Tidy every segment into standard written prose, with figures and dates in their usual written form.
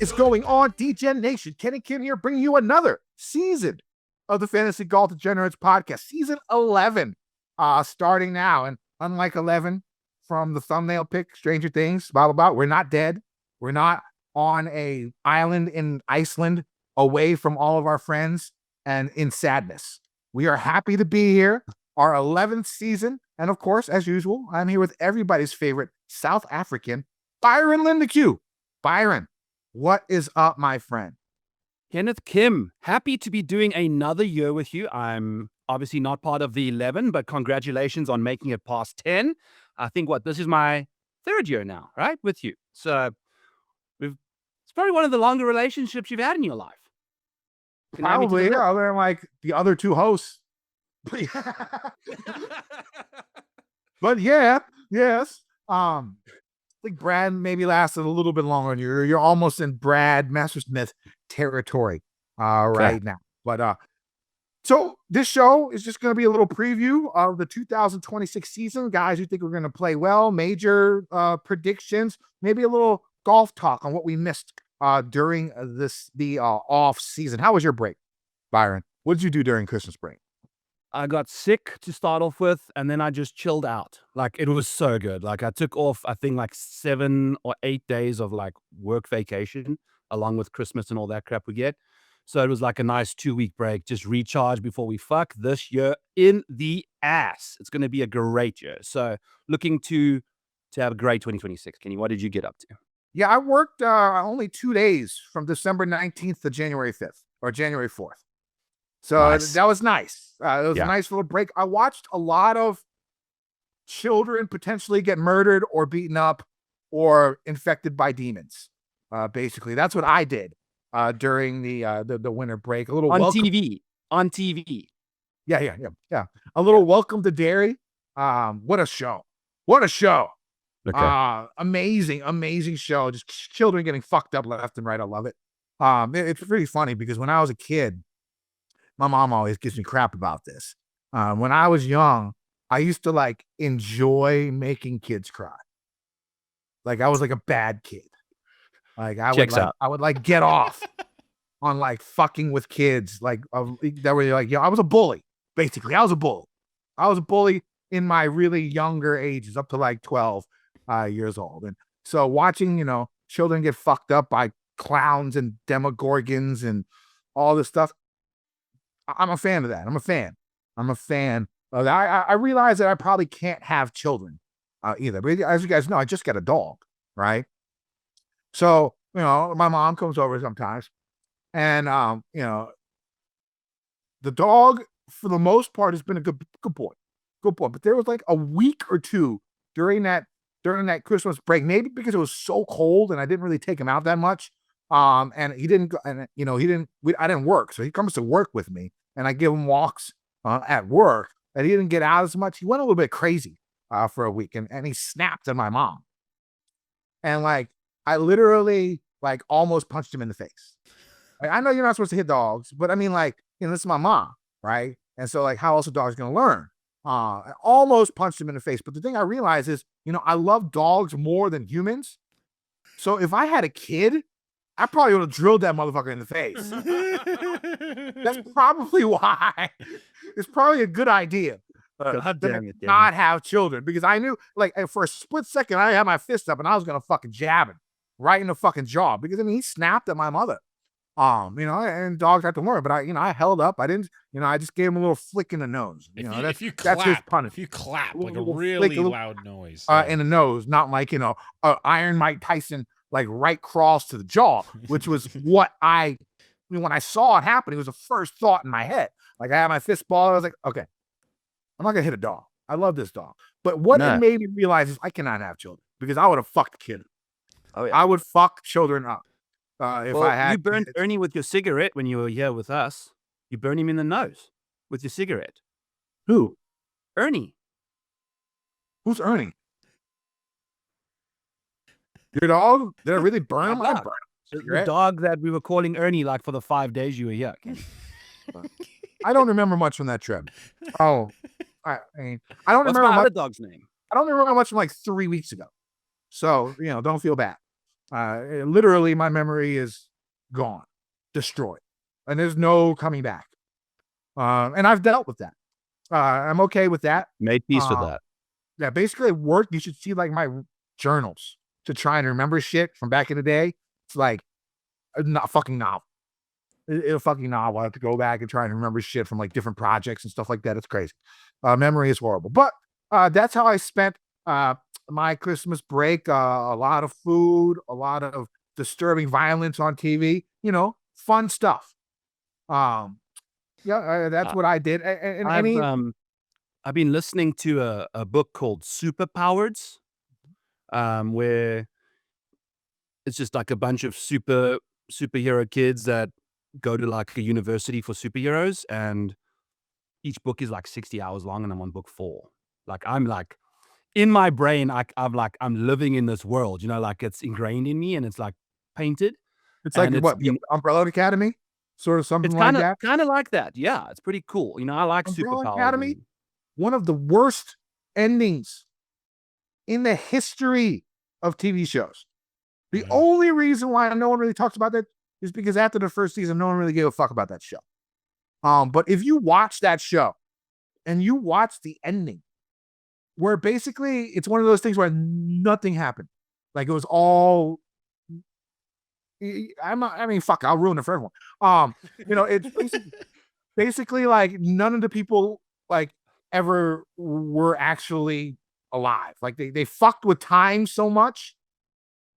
is going on, DGen Nation? Kenny Kim here, bringing you another season of the Fantasy Golf Degenerates podcast, season 11, starting now. And unlike 11 from the thumbnail pic, Stranger Things, blah, blah, blah, we're not dead. We're not on a island in Iceland away from all of our friends and in sadness. We are happy to be here, our 11th season. And of course, as usual, I'm here with everybody's favorite South African, Byron Lindeque. Byron, what is up, my friend? Kenneth Kim, happy to be doing another year with you. I'm obviously not part of the 11, but congratulations on making it past 10. I think this is my third year now, right, with you. So it's probably one of the longer relationships you've had in your life. Probably, other than like the other two hosts. But yeah, yes. I think Brad maybe lasted a little bit longer than you. You're almost in Brad Messersmith territory right now. But so this show is just going to be a little preview of the 2026 season. Guys who think we're going to play well, major predictions, maybe a little golf talk on what we missed during the off season. How was your break, Byron? What did you do during Christmas break? I got sick to start off with, and then I just chilled out. Like, it was so good. Like, I took off, I think, like 7 or 8 days of like work vacation along with Christmas and all that crap we get. So it was like a nice 2-week break, just recharge before we fuck this year in the ass. It's going to be a great year. So looking to have a great 2026. Kenny, what did you get up to? Yeah, I worked only 2 days from December 19th to January 5th or January 4th. So nice. That was nice. It was a nice little break. I watched a lot of children potentially get murdered or beaten up or infected by demons. Basically, that's what I did during the winter break. A little on TV. Yeah. A little Welcome to Derry. What a show! What a show! Okay. Amazing show. Just children getting fucked up left and right. I love it. It's pretty funny because when I was a kid, my mom always gives me crap about this. When I was young, I used to like enjoy making kids cry. Like I was like a bad kid. Like I would like get off on like fucking with kids. Like that were like, I was a bully. Basically, I was a bully. I was a bully in my really younger ages, up to like 12 years old. And so watching, children get fucked up by clowns and demogorgons and all this stuff, I'm a fan of that. I'm a fan of that. I realize that I probably can't have children either. But as you guys know, I just got a dog, right? So, my mom comes over sometimes. And, the dog, for the most part, has been a good boy. Good boy. But there was like a week or two during that Christmas break, maybe because it was so cold and I didn't really take him out that much. And I didn't work. So he comes to work with me and I give him walks at work, and he didn't get out as much. He went a little bit crazy for a week and he snapped at my mom. And like, I literally like almost punched him in the face. Like, I know you're not supposed to hit dogs, but I mean like, this is my mom, right? And so like, how else a dog's going to learn? I almost punched him in the face. But the thing I realized is, I love dogs more than humans. So if I had a kid, I probably would have drilled that motherfucker in the face. That's probably why. It's probably a good idea not have children, because I knew, like, for a split second, I had my fist up and I was gonna fucking jab him right in the fucking jaw, because he snapped at my mother. And dogs have to learn, but I held up. I didn't, I just gave him a little flick in the nose. That's his punishment. If you clap like a really loud noise in the nose, not like Iron Mike Tyson like right cross to the jaw, which was what when I saw it happen, it was the first thought in my head. Like I had my fist ball, I was like, okay, I'm not gonna hit a dog. I love this dog. But what it made me realize is I cannot have children, because I would have fucked a kid. Oh yeah, I would fuck children up. If I had, you burned Ernie with your cigarette when you were here with us. You burned him in the nose with your cigarette. Who? Ernie. Who's Ernie? Your dog? Did I really burn him? I burned him. The dog that we were calling Ernie like for the 5 days you were here. I don't remember much from that trip. Oh, I don't What's remember my much. other dog's name? I don't remember much from like 3 weeks ago. So don't feel bad. Literally, my memory is gone, destroyed, and there's no coming back. And I've dealt with that. I'm okay with that. Made peace with that. Yeah, basically at work, you should see like my journals to try and remember shit from back in the day. It's like a fucking novel. A fucking novel. I have to go back and try and remember shit from like different projects and stuff like that. It's crazy. Memory is horrible. But that's how I spent my Christmas break. A lot of food, a lot of disturbing violence on TV. You know, fun stuff. That's what I did. And I've been listening to a book called Superpowers, where it's just like a bunch of superhero kids that go to like a university for superheroes, and each book is like 60 hours long, and I'm on book 4. Like I'm like in my brain, I'm living in this world, you know, like it's ingrained in me and it's like painted. it's like And what the Umbrella Academy, sort of something it's like that. kind of like that. Yeah, it's pretty cool. You know, I like Umbrella superpowers. Academy, one of the worst endings in the history of TV shows. The only reason why no one really talks about that is because after the first season, no one really gave a fuck about that show. But if you watch that show and you watch the ending, where basically it's one of those things where nothing happened, like it was all. Fuck, I'll ruin it for everyone. It's basically like none of the people like ever were actually alive. Like they fucked with time so much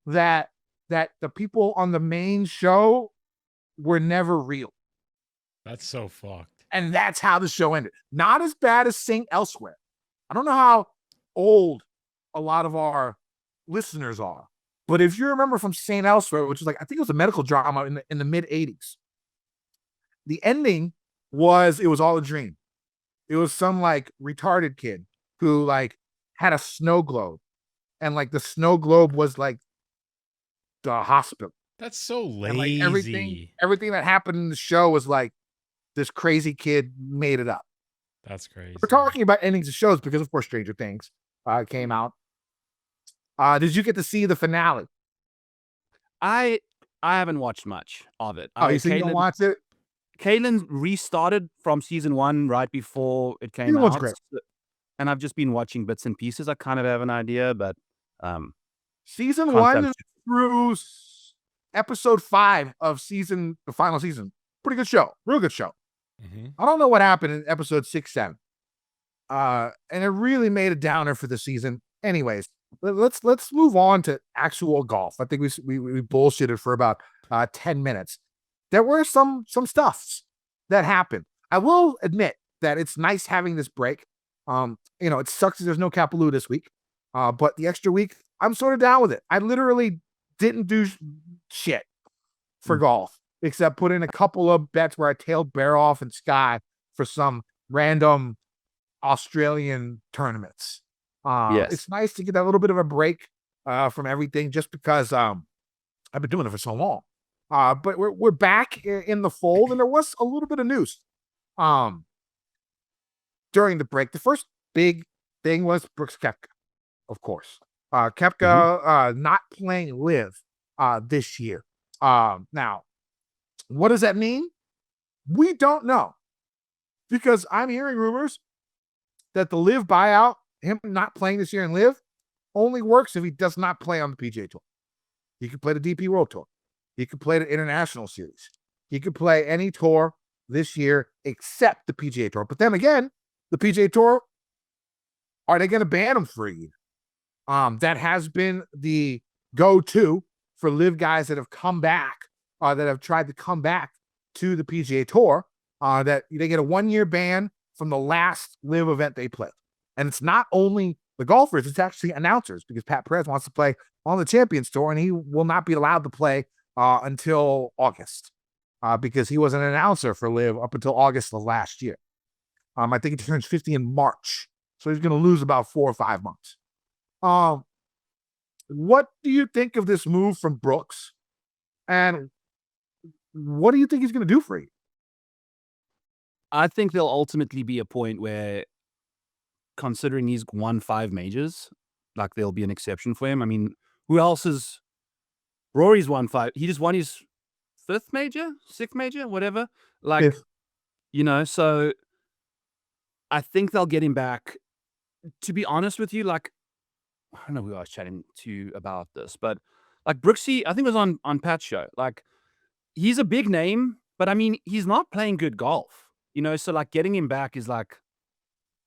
that the people on the main show were never real. That's so fucked. And that's how the show ended. Not as bad as Saint Elsewhere. I don't know how old a lot of our listeners are, but if you remember from Saint Elsewhere, which is like, I think it was a medical drama in the mid 80s, the ending was, it was all a dream. It was some like retarded kid who like had a snow globe, and like the snow globe was like the hospital. That's so And like lazy. everything that happened in the show was like this crazy kid made it up. That's crazy. We're talking about endings of shows because, of course, Stranger Things came out. Did you get to see the finale? I haven't watched much of it. Oh, you said you don't watch it? Caitlin restarted from season 1 right before it came Season 1's out. great. And I've just been watching bits and pieces. I kind of have an idea, but season 1 through episode 5 of the final season. Pretty good show. Real good show. I don't know what happened in episode 6, 7. And it really made a downer for the season. Anyways, let's move on to actual golf. I think we bullshitted for about 10 minutes. There were some stuffs that happened. I will admit that it's nice having this break. It sucks that there's no Kapaloo this week. But the extra week, I'm sort of down with it. I literally didn't do shit for golf, except put in a couple of bets where I tailed Bear Off and Sky for some random Australian tournaments. Yes. It's nice to get a little bit of a break from everything, just because I've been doing it for so long. But we're back in the fold, and there was a little bit of news during the break. The first big thing was Brooks Koepka, of course. Koepka not playing LIV this year. Now, what does that mean? We don't know, because I'm hearing rumors that the LIV buyout, him not playing this year in LIV, only works if he does not play on the PGA Tour. He could play the DP World Tour. He could play the International Series. He could play any tour this year except the PGA Tour. But then again, the PGA Tour, are they going to ban him for a year? That has been the go-to for LIV guys that have come back, that have tried to come back to the PGA Tour, that they get a 1-year ban from the last LIV event they played. And it's not only the golfers, it's actually announcers, because Pat Perez wants to play on the Champions Tour, and he will not be allowed to play until August, because he was an announcer for LIV up until August of last year. I think he turns 50 in March, so he's going to lose about 4 or 5 months. What do you think of this move from Brooks, and what do you think he's going to do for you? I think there'll ultimately be a point where, considering he's won 5 majors, like there'll be an exception for him. I mean, who else is Rory's won 5. He just won his 5th major, 6th major, whatever. Like, Fifth. So I think they'll get him back. To be honest with you, like, I don't know who I was chatting to about this, but like Brooksy, I think it was on Pat's show. Like, he's a big name, but I mean, he's not playing good golf, so like getting him back is like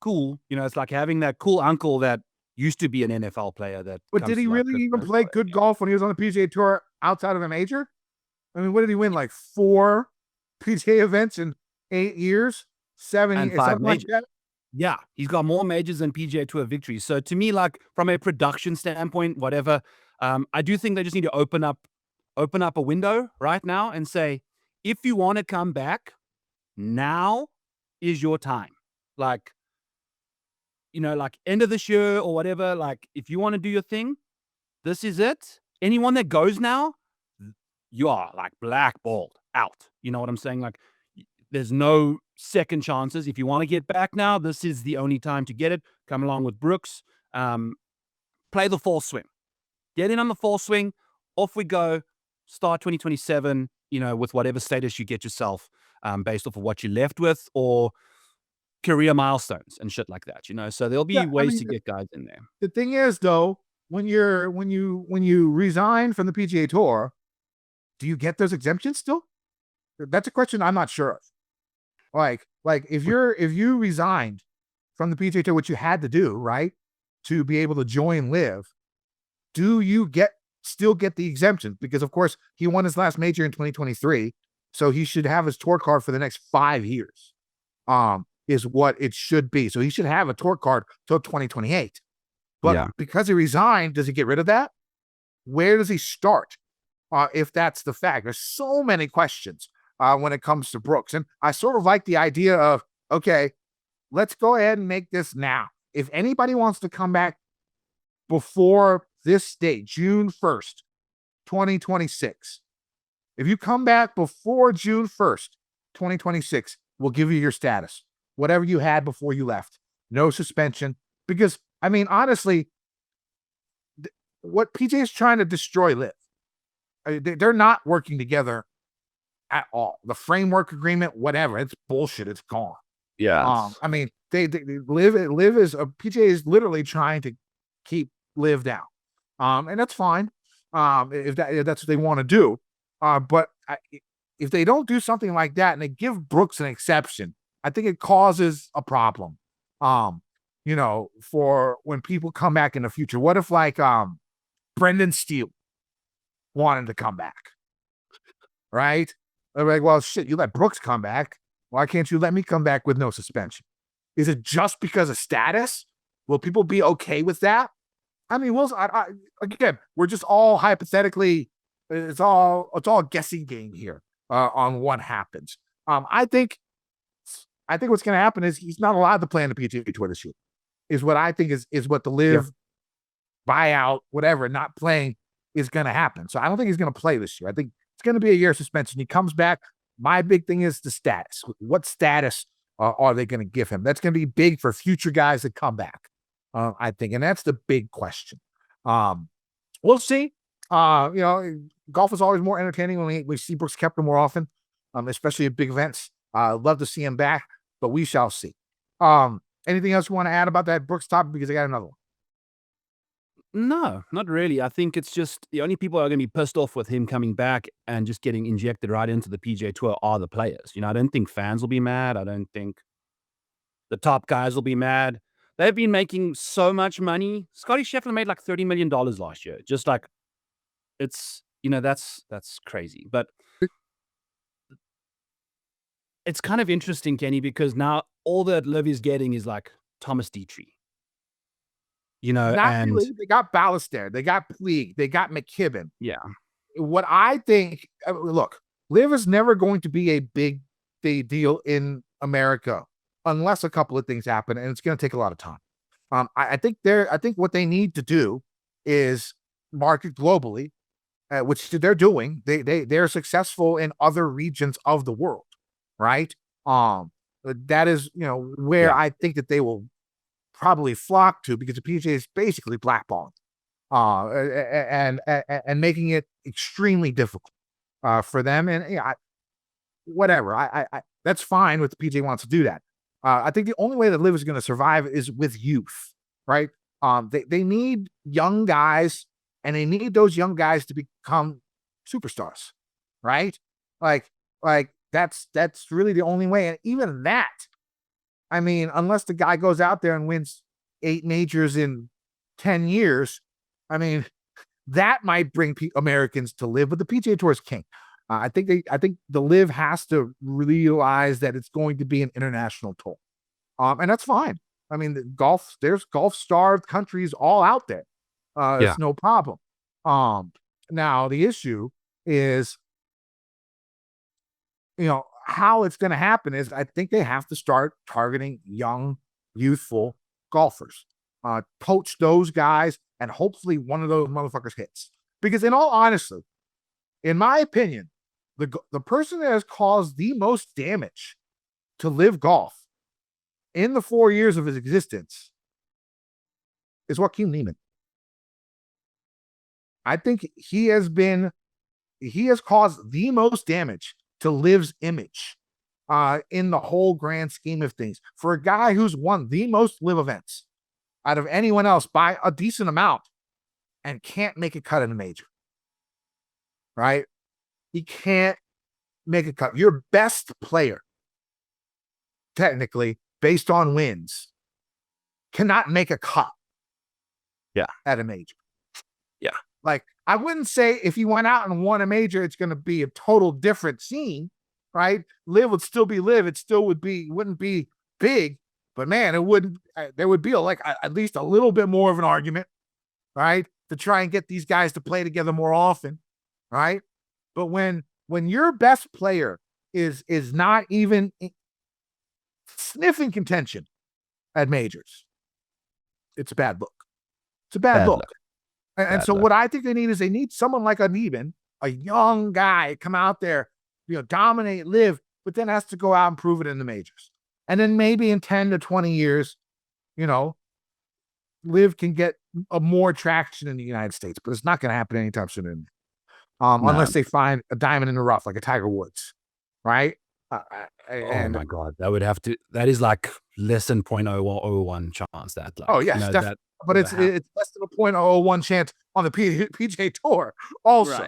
cool. It's like having that cool uncle that used to be an NFL player that. But did he really even play good golf when he was on the PGA Tour outside of a major? I mean, what did he win? Like 4 PGA events in 8 years, 7 And years, 5 something like majors. that. Yeah, he's got more majors than PGA Tour victories. So to me, like from a production standpoint, whatever, I do think they just need to open up a window right now and say, if you want to come back, now is your time. Like, like end of this year or whatever. Like, if you want to do your thing, this is it. Anyone that goes now, you are like blackballed out. You know what I'm saying? Like, there's no second chances. If you want to get back now, this is the only time to get it. Come along with Brooks. Play the fall swing. Get in on the fall swing. Off we go. Start 2027, with whatever status you get yourself based off of what you're left with or career milestones and shit like that, So there'll be ways to get guys in there. The thing is, though, when you resign from the PGA Tour, do you get those exemptions still? That's a question I'm not sure of. Like if you resigned from the PGA Tour, which you had to do, right, to be able to join LIV, do you still get the exemptions? Because of course he won his last major in 2023, so he should have his tour card for the next 5 years. Is what it should be. So he should have a tour card till 2028. But because he resigned, does he get rid of that? Where does he start? If that's the fact, there's so many questions when it comes to Brooks. And I sort of like the idea of, okay, let's go ahead and make this now. If anybody wants to come back before this date, June 1st, 2026, if you come back before June 1st, 2026, we'll give you your status, whatever you had before you left. No suspension. Because, I mean, honestly, what PGA is trying to destroy LIV. They're not working together at all. The framework agreement, whatever, it's bullshit. It's gone. Yeah. I mean, they LIV is PGA is literally trying to keep LIV down. And that's fine. If that's what they want to do. But if they don't do something like that and they give Brooks an exception, I think it causes a problem. For when people come back in the future. What if like Brendan Steele wanted to come back? Right? They're like, well, shit, you let Brooks come back. Why can't you let me come back with no suspension? Is it just because of status? Will people be okay with that? I mean, again, we're just all hypothetically, it's all guessing game here on what happens. I think what's going to happen is he's not allowed to play on the PGA Tour this year. Is what I think is what the LIV buyout, whatever, not playing is going to happen. So I don't think he's going to play this year. I think it's going to be a year suspension. He comes back. My big thing is the status. What status are they going to give him? That's going to be big for future guys that come back, I think. And that's the big question. We'll see. Golf is always more entertaining when we see Brooks Koepka more often, especially at big events. Love to see him back, but we shall see. Anything else you want to add about that Brooks topic? Because I got another one. No, not really. I think it's just the only people who are going to be pissed off with him coming back and just getting injected right into the PGA Tour are the players. I don't think fans will be mad. I don't think the top guys will be mad. They've been making so much money. Scotty Scheffler made like $30 million last year. Just like, it's, that's crazy. But it's kind of interesting, Kenny, because now all that LIV is getting is like Thomas Dietrich. Not really. They got Ballester, they got Puig, they got McKibben. Yeah. What I think, look, LIV is never going to be a big deal in America unless a couple of things happen, and it's going to take a lot of time. I think what they need to do is market globally, which they're doing. They're successful in other regions of the world, right? That is, where I think that they will probably flock to, because the PGA is basically blackballing and making it extremely difficult for them. And whatever, I that's fine with the PGA wants to do that. I think the only way that LIV is going to survive is with youth, right? They need young guys, and they need those young guys to become superstars, right? Like that's really the only way. And even that, I mean, unless the guy goes out there and wins 8 majors in 10 years, I mean, that might bring Americans to LIV, but the PGA Tour is king. I think the LIV has to realize that it's going to be an international tour, and that's fine. I mean, there's golf-starved countries all out there. It's no problem. Now the issue is, how it's going to happen is I think they have to start targeting young, youthful golfers, poach those guys, and hopefully one of those motherfuckers hits. Because in all honesty, in my opinion, the person that has caused the most damage to LIV Golf in the 4 years of his existence is Joaquin Niemann. I think he has caused the most damage to LIV's image in the whole grand scheme of things. For a guy who's won the most LIV events out of anyone else by a decent amount and can't make a cut in a major, right? He can't make a cut. Your best player, technically, based on wins, cannot make a cut at a major. Yeah. Like, I wouldn't say if he went out and won a major, it's going to be a total different scene, right? LIV would still be LIV. It still wouldn't be big, but man, there would be at least a little bit more of an argument, right? To try and get these guys to play together more often, right? But when your best player is not even sniffing contention at majors, it's a bad look. It's a bad look. And so what I think they need someone like a Niemann, a young guy, come out there, dominate LIV, but then has to go out and prove it in the majors. And then maybe in 10 to 20 years, LIV can get more traction in the United States, but it's not going to happen anytime soon. Unless they find a diamond in the rough, like a Tiger Woods, right? Oh my God, that is like less than 0.001 chance that. Like, oh yes, but it's less than a 0.001 chance on the PGA Tour, also,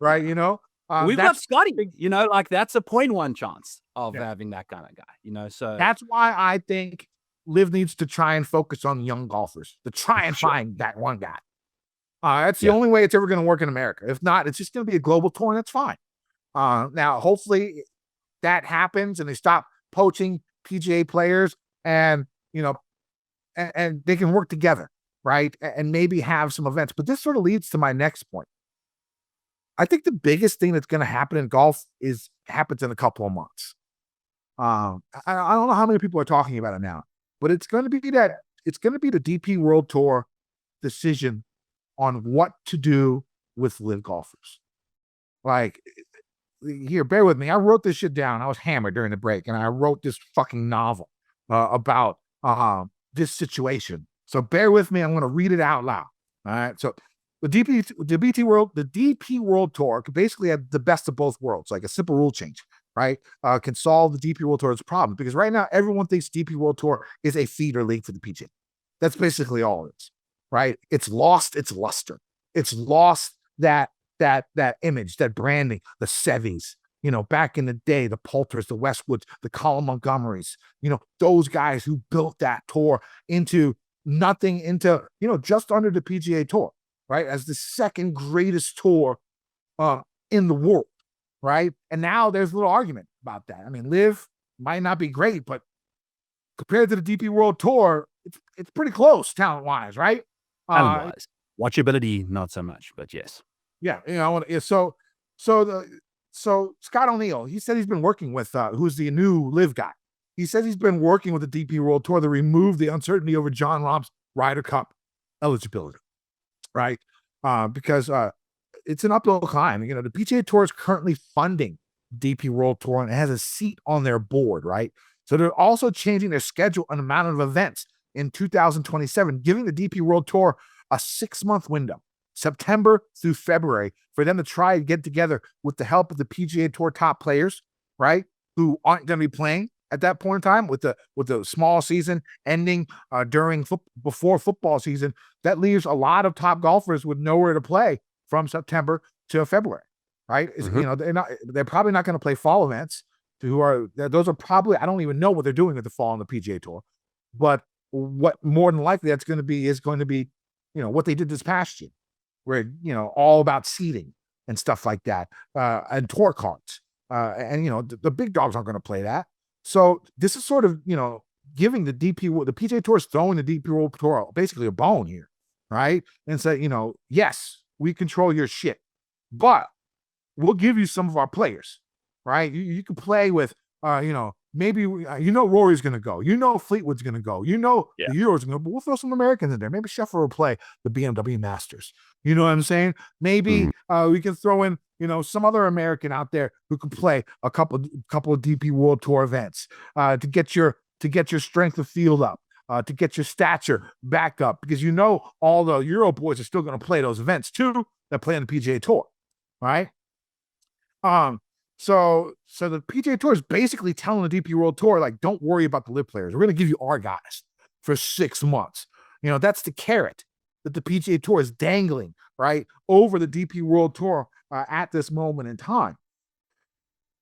right? We've got Scotty, that's a 0.1 chance of having that kind of guy, so that's why I think LIV needs to try and focus on young golfers to try and find that one guy. That's the only way it's ever going to work in America. If not, it's just going to be a global tour, and that's fine. Now, hopefully that happens and they stop poaching PGA players, and and they can work together, right? And maybe have some events. But this sort of leads to my next point. I think the biggest thing that's going to happen in golf happens in a couple of months. I don't know how many people are talking about it now, but it's going to be the DP World Tour decision on what to do with LIV golfers. Like, here, bear with me. I wrote this shit down. I was hammered during the break, and I wrote this fucking novel about this situation. So bear with me. I'm going to read it out loud. All right. So the DP World Tour could basically have the best of both worlds, like a simple rule change, right? Can solve the DP World Tour's problem, because right now everyone thinks DP World Tour is a feeder league for the PGA. That's basically all it is, right? It's lost its luster. It's lost that image, that branding, the Sevies, back in the day, the Poulters, the Westwoods, the Colin Montgomerys, those guys who built that tour into nothing, into, just under the PGA Tour, right? As the second greatest tour in the world, right? And now there's a little argument about that. I mean, LIV might not be great, but compared to the DP World Tour, it's pretty close talent-wise, right? Talent-wise. Watchability, not so much, but yes. Yeah, so Scott O'Neill, he said he's been working with who's the new LIV guy. He says he's been working with the DP World Tour to remove the uncertainty over John Rahm's Ryder Cup eligibility, right? Because it's an uphill climb. The PGA Tour is currently funding DP World Tour and it has a seat on their board, right? So they're also changing their schedule and amount of events in 2027, giving the DP World Tour a 6-month window, September through February, for them to try and get together with the help of the PGA Tour top players, right, who aren't going to be playing at that point in time, with the small season ending before football season. That leaves a lot of top golfers with nowhere to play from September to February, right? They're probably not going to play fall events. Those are probably, I don't even know what they're doing with the fall on the PGA Tour, but what more than likely that's going to be is going to be, what they did this past year, where all about seeding and stuff like that, and tour cards, and the big dogs aren't going to play that. So this is sort of giving the PGA Tour is throwing the DP World Tour basically a bone here, right? And say, yes, we control your shit, but we'll give you some of our players, right? You can play with, maybe Rory's going to go, Fleetwood's going to go, the Euro's going to go, but we'll throw some Americans in there. Maybe Scheffler will play the BMW Masters. You know what I'm saying? Maybe we can throw in, some other American out there who can play a couple of DP World Tour events to get your strength of field up, to get your stature back up, because all the Euro boys are still going to play those events too that play on the PGA Tour, right? So the PGA Tour is basically telling the DP World Tour, like, don't worry about the LIV players. We're going to give you our guys for 6 months. That's the carrot that the PGA Tour is dangling, right, over the DP World Tour at this moment in time.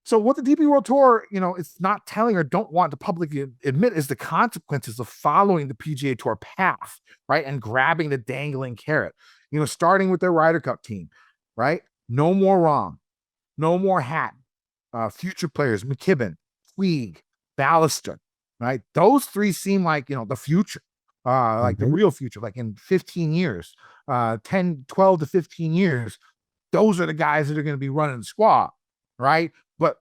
So what the DP World Tour, it's not telling or don't want to publicly admit is the consequences of following the PGA Tour path, right, and grabbing the dangling carrot. Starting with their Ryder Cup team, right? No more Rahm, no more Hatton. Future players, McKibben, Puig, Ballister, right? Those three seem like, the future, like the real future, like in 15 years, 12 to 15 years, those are the guys that are going to be running the squad, right? But,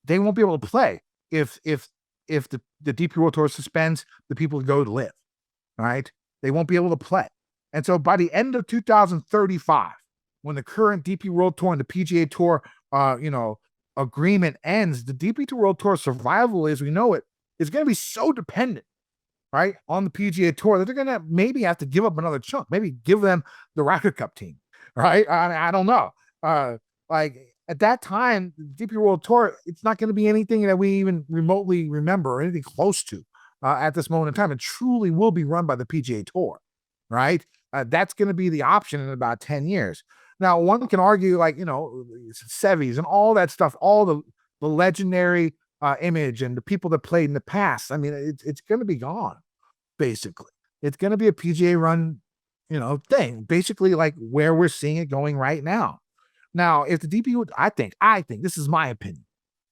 they won't be able to play if the DP World Tour suspends the people who go to LIV, right? They won't be able to play. And so by the end of 2035, when the current DP World Tour and the PGA Tour, agreement ends, the DP World Tour survival as we know it is going to be so dependent, right, on the PGA Tour that they're going to maybe have to give up another chunk, maybe give them the Ryder Cup team, right? I don't know. Like at that time, the DP World Tour, it's not going to be anything that we even remotely remember or anything close to at this moment in time. It truly will be run by the PGA Tour, right? That's going to be the option in about 10 years. Now, one can argue, like, Sevies and all that stuff, all the legendary image and the people that played in the past. I mean, it's going to be gone, basically. It's going to be a PGA run, thing, basically, like where we're seeing it going right now. Now, if the DP, I think this is my opinion.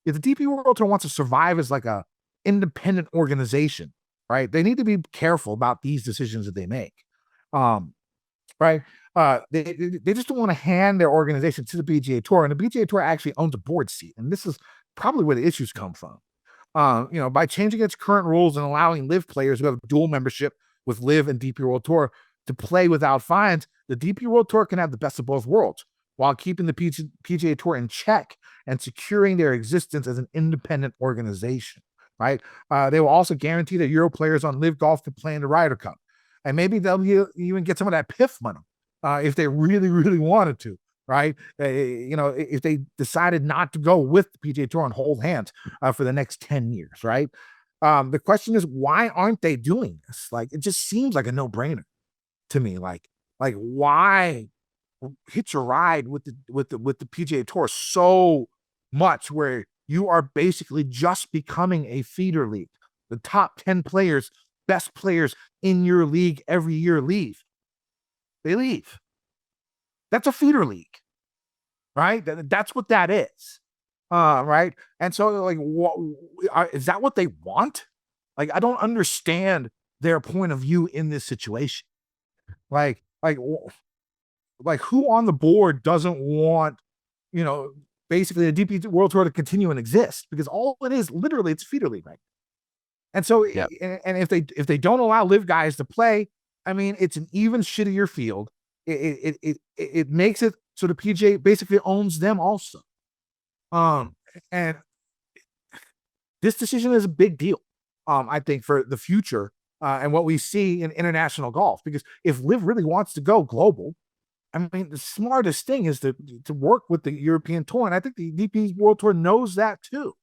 If the DP World Tour wants to survive as like a independent organization, right, they need to be careful about these decisions that they make. Right? They just don't want to hand their organization to the PGA Tour, and the PGA Tour actually owns a board seat, and this is probably where the issues come from. By changing its current rules and allowing LIV players who have dual membership with LIV and DP World Tour to play without fines, the DP World Tour can have the best of both worlds while keeping the PGA Tour in check and securing their existence as an independent organization. Right? They will also guarantee that Euro players on LIV Golf can play in the Ryder Cup. And maybe they'll even get some of that PIF money if they really, really wanted to, right? If they decided not to go with the PGA Tour and hold hands for the next 10 years, right? The question is, why aren't they doing this? Like, it just seems like a no-brainer to me. Like why hitch a ride with the PGA Tour so much where you are basically just becoming a feeder league? The top 10 players, best players in your league every year leave. They leave. That's a feeder league, right? That's what that is, right? And so, like, is that what they want? Like, I don't understand their point of view in this situation. Like who on the board doesn't want, basically the DP World Tour to continue and exist? Because all it is, literally, it's a feeder league, right? And so, and if they don't allow LIV guys to play, I mean, it's an even shittier field. It makes it so the PGA basically owns them also. And this decision is a big deal, I think, for the future and what we see in international golf. Because if LIV really wants to go global, I mean, the smartest thing is to work with the European Tour, and I think the DP World Tour knows that too.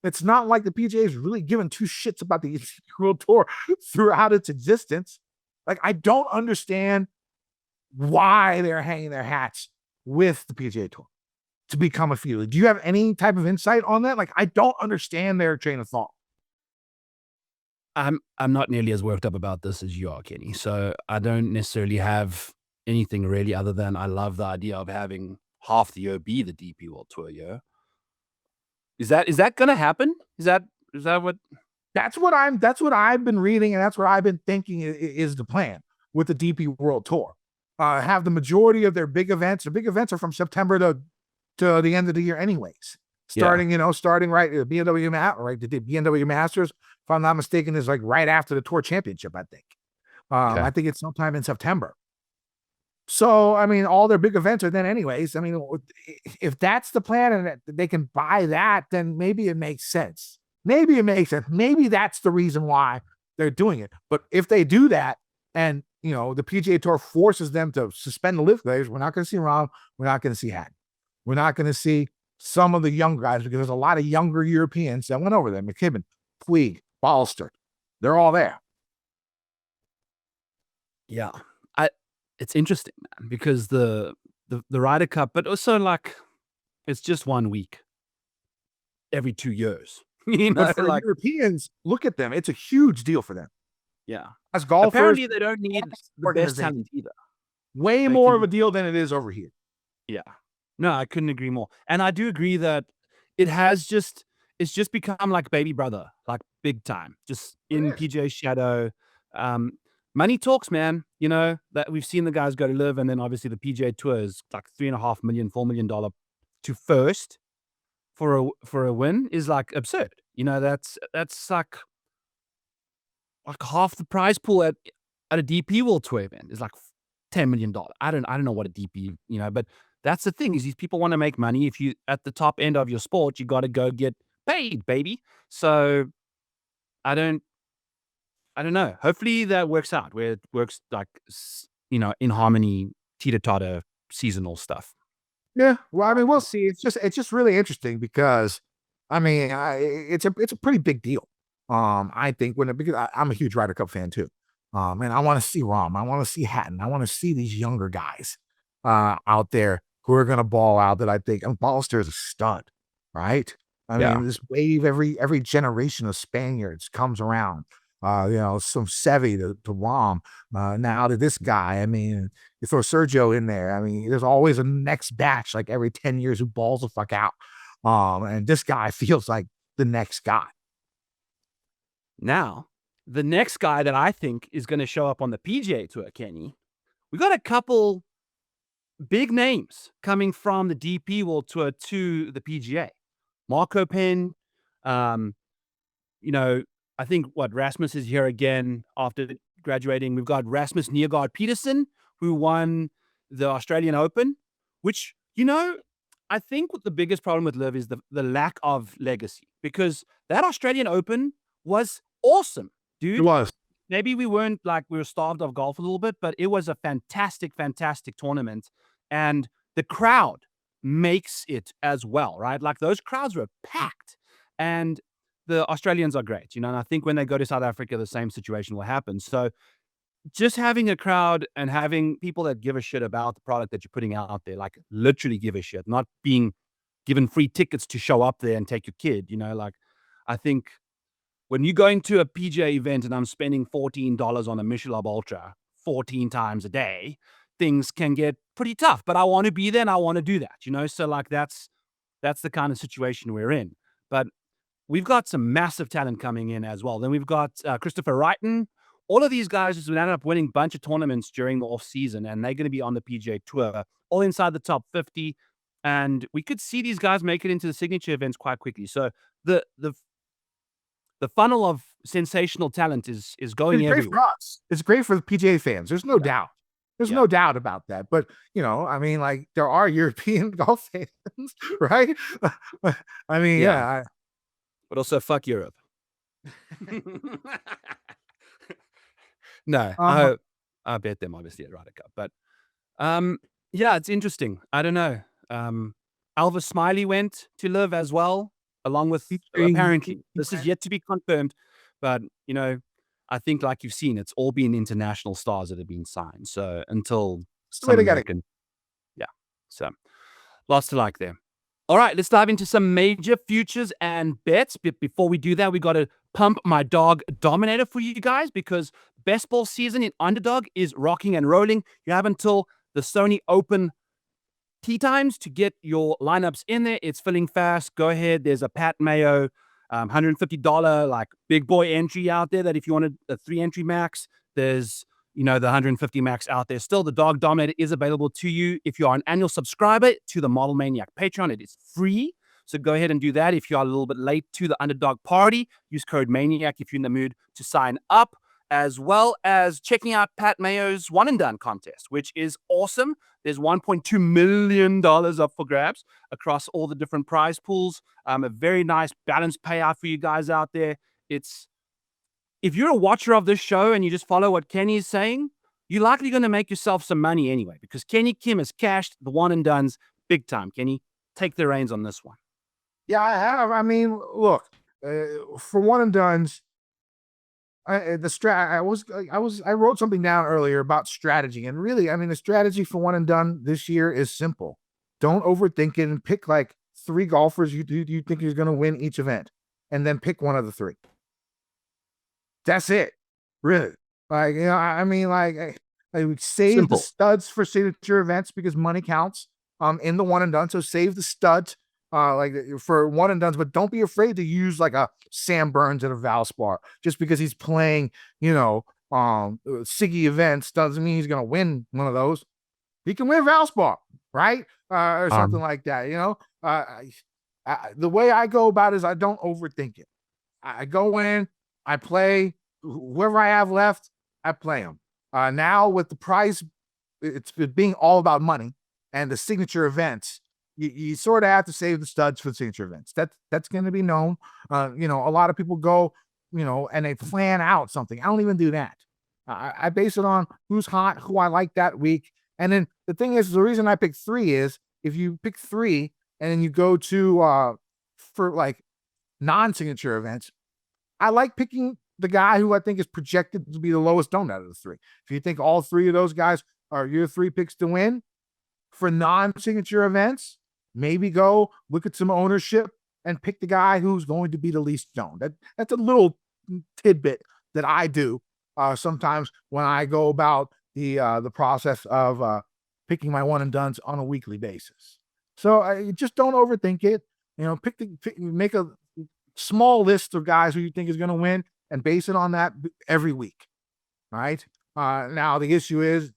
It's not like the PGA is really giving two shits about the World Tour throughout its existence. Like, I don't understand why they're hanging their hats with the PGA Tour to become affiliated. Do you have any type of insight on that? Like, I don't understand their train of thought. I'm not nearly as worked up about this as you are, Kenny. So I don't necessarily have anything really other than I love the idea of having half the year be the DP World Tour year. Is that gonna happen? Is that what? That's what I've been reading, and that's what I've been thinking is the plan with the DP World Tour. Have the majority of their big events. The big events are from September to the end of the year, anyways. Starting right at the BMW Masters, if I'm not mistaken, is like right after the Tour Championship. I think. I think it's sometime in September. So, I mean, all their big events are then anyways. I mean, if that's the plan and they can buy that, then maybe it makes sense. Maybe that's the reason why they're doing it. But if they do that and, the PGA Tour forces them to suspend the LIV players, we're not going to see Rahm. We're not going to see Hatton. We're not going to see some of the young guys because there's a lot of younger Europeans that went over there. McKibben, Puig, Ballister. They're all there. Yeah. It's interesting, man, because the Ryder Cup, but also like it's just 1 week every 2 years. But for Europeans, look at them. It's a huge deal for them. Yeah. As golfers, apparently they don't need the best talent either. Way more of a deal than it is over here. Yeah. No, I couldn't agree more. And I do agree that it's just become like baby brother, like big time, just in PGA shadow. Money talks, man. That we've seen the guys go to LIV, and then obviously the PGA Tour is like $3.5 million, $4 million to first for a win is like absurd. That's like half the prize pool at a DP World Tour event is like $10 million. I don't know what a DP, but that's the thing is these people want to make money. If you at the top end of your sport, you got to go get paid, baby. So I don't know. Hopefully that works out where it works like, in harmony, teeter-totter, seasonal stuff. Yeah. Well, I mean, we'll see. It's just really interesting because, I mean, it's a pretty big deal. I think because I'm a huge Ryder Cup fan too. And I want to see Rahm. I want to see Hatton. I want to see these younger guys out there who are going to ball out that I think, and Ballister is a stud, right? I mean, this wave, every generation of Spaniards comes around. Some Seve to Rahm, now to this guy. I mean, you throw Sergio in there. I mean, there's always a next batch, like every 10 years, who balls the fuck out. And this guy feels like the next guy. Now, the next guy that I think is going to show up on the PGA Tour, Kenny, we got a couple big names coming from the DP World Tour to the PGA. Marco Penn, I think Rasmus is here again after graduating. We've got Rasmus Niergaard Peterson, who won the Australian Open, which, I think what the biggest problem with LIV is the lack of legacy, because that Australian Open was awesome, dude. It was. Maybe we were starved of golf a little bit, but it was a fantastic, fantastic tournament. And the crowd makes it as well, right? Like those crowds were packed. And the Australians are great, and I think when they go to South Africa, the same situation will happen. So just having a crowd and having people that give a shit about the product that you're putting out there, like literally give a shit, not being given free tickets to show up there and take your kid, I think when you're going to a PGA event and I'm spending $14 on a Michelob Ultra 14 times a day, things can get pretty tough, but I want to be there and I want to do that, so like that's the kind of situation we're in. But we've got some massive talent coming in as well. Then we've got Christopher Wrighton. All of these guys just ended up winning a bunch of tournaments during the off season, and they're going to be on the PGA Tour, all inside the top 50. And we could see these guys make it into the signature events quite quickly. So the funnel of sensational talent is going It's everywhere. great for us. It's great for the PGA fans. There's no doubt. There's no doubt about that. But, I mean, like, there are European golf fans, right? I mean, But also fuck Europe. No, I bet them obviously at Ryder Cup. But yeah, it's interesting. I don't know. Alva Smiley went to LIV as well, along with apparently. This is yet to be confirmed, but you know, I think like you've seen, it's all been international stars that have been signed. So until some American, yeah. So lots to like there. All right, let's dive into some major futures and bets. But before we do that, we got to pump my Dawg Dominator for you guys, because best ball season in Underdog is rocking and rolling. You have until the Sony Open tee times to get your lineups in there. It's filling fast. Go ahead. There's a Pat Mayo $150 like big boy entry out there that if you wanted a 3-entry max, there's the 150 max out there. Still, the Dawg Dominator is available to you if you are an annual subscriber to the Model Maniac Patreon. It is free. So go ahead and do that. If you are a little bit late to the Underdog party, use code MANIAC if you're in the mood to sign up, as well as checking out Pat Mayo's One and Done contest, which is awesome. There's $1.2 million up for grabs across all the different prize pools. A very nice balanced payout for you guys out there. If you're a watcher of this show and you just follow what Kenny is saying, you're likely going to make yourself some money anyway, because Kenny Kim has cashed the One and Dones big time. Kenny, take the reins on this one. Yeah, I have. I mean, look, for One and Dones, I wrote something down earlier about strategy, and really, I mean, the strategy for One and Done this year is simple. Don't overthink it and pick like 3 golfers you think is going to win each event, and then pick one of the 3. That's it, really. Like, I mean, like, I would save Simple. The studs for signature events because money counts. In the One and Done, so save the studs. Like for One and Dones, but don't be afraid to use like a Sam Burns at a Valspar. Just because he's playing, Siggy events doesn't mean he's going to win one of those. He can win Valspar, right? Or something like that, the way I go about it is I don't overthink it. I go in, I play whoever I have left, I play them. Now with the prize, it's being all about money and the signature events, you sort of have to save the studs for the signature events. That's going to be known. A lot of people go, and they plan out something. I don't even do that. I base it on who's hot, who I like that week. And then the thing is, the reason I pick 3 is if you pick 3 and then you go to for like non-signature events, I like picking the guy who I think is projected to be the lowest owned out of the 3. If you think all 3 of those guys are your 3 picks to win for non-signature events, maybe go look at some ownership and pick the guy who's going to be the least owned. That's a little tidbit that I do sometimes when I go about the process of picking my One and Dones on a weekly basis. So just don't overthink it. Make a small list of guys who you think is going to win and base it on that every week. All right. Now the issue is,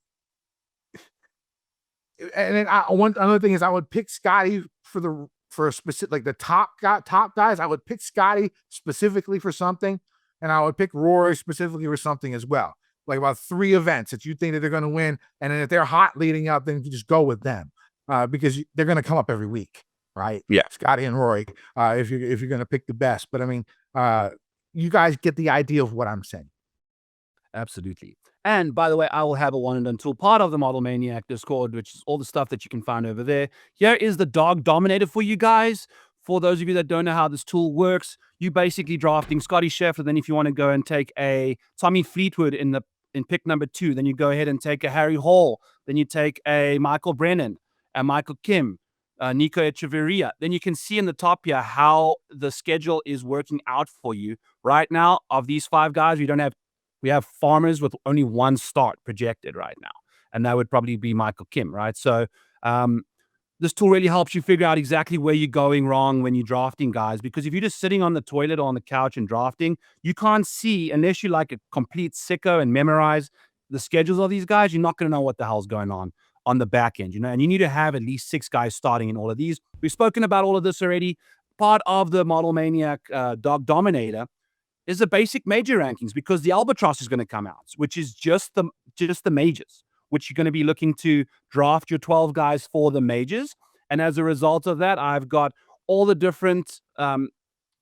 and then another thing is I would pick Scotty for a specific, like the top guys. I would pick Scotty specifically for something, and I would pick Rory specifically for something as well. Like about 3 events that you think that they're going to win, and then if they're hot leading up, then you just go with them because they're going to come up every week, right? Yeah, Scotty and Rory. If you're going to pick the best, but I mean, you guys get the idea of what I'm saying. Absolutely. And by the way, I will have a One and Done tool, part of the Model Maniac Discord, which is all the stuff that you can find over there. Here is the Dawg Dominator for you guys. For those of you that don't know how this tool works, you basically drafting Scotty Scheffler. Then if you want to go and take a Tommy Fleetwood in pick number 2, then you go ahead and take a Harry Hall. Then you take a Michael Brennan, a Michael Kim, Nico Echeverria. Then you can see in the top here how the schedule is working out for you. Right now, of these 5 guys, we have farmers with only 1 start projected right now, and that would probably be Michael Kim, right? So this tool really helps you figure out exactly where you're going wrong when you're drafting guys, because if you're just sitting on the toilet or on the couch and drafting, you can't see, unless you're like a complete sicko and memorize the schedules of these guys, you're not going to know what the hell's going on the back end, and you need to have at least 6 guys starting in all of these. We've spoken about all of this already. Part of the Model Maniac Dawg Dominator is the basic major rankings, because the Albatross is going to come out, which is just the majors, which you're going to be looking to draft your 12 guys for the majors. And as a result of that, I've got all the different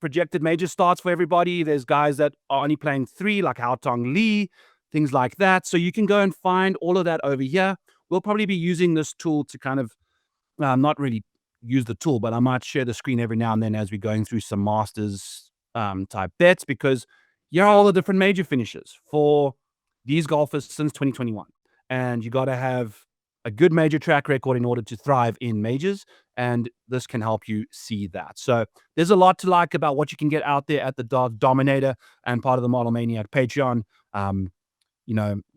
projected major starts for everybody. There's guys that are only playing 3, like Hao Tong Lee. things like that. So you can go and find all of that over here. We'll probably be using this tool to kind of not really use the tool, but I might share the screen every now and then as we're going through some Masters type bets, because here are all the different major finishes for these golfers since 2021. And you got to have a good major track record in order to thrive in majors. And this can help you see that. So there's a lot to like about what you can get out there at the Dawg Dominator and part of the Model Maniac Patreon.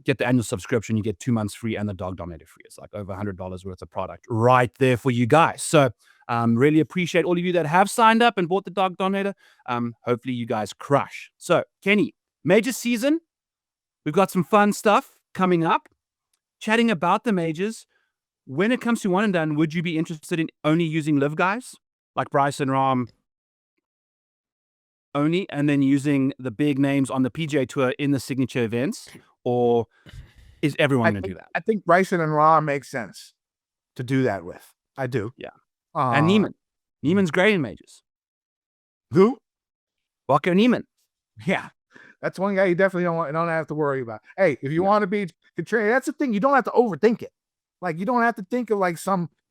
Get the annual subscription, you get 2 months free and the Dawg Dominator free. It's like over $100 worth of product right there for you guys. So really appreciate all of you that have signed up and bought the Dawg Dominator. Hopefully you guys crush. So Kenny, major season. We've got some fun stuff coming up. Chatting about the majors. When it comes to one and done, would you be interested in only using live guys like Bryson, Rahm only, and then using the big names on the PGA Tour in the signature events? Or is everyone going to do that? I think Bryson and Rahm makes sense to do that with. I do. Yeah. And Neiman. Neiman's great in majors. Who? Walker Neiman. Yeah. That's one guy you definitely don't have to worry about. Hey, if you want to be contrarian, that's the thing. You don't have to overthink it. Like, you don't have to think of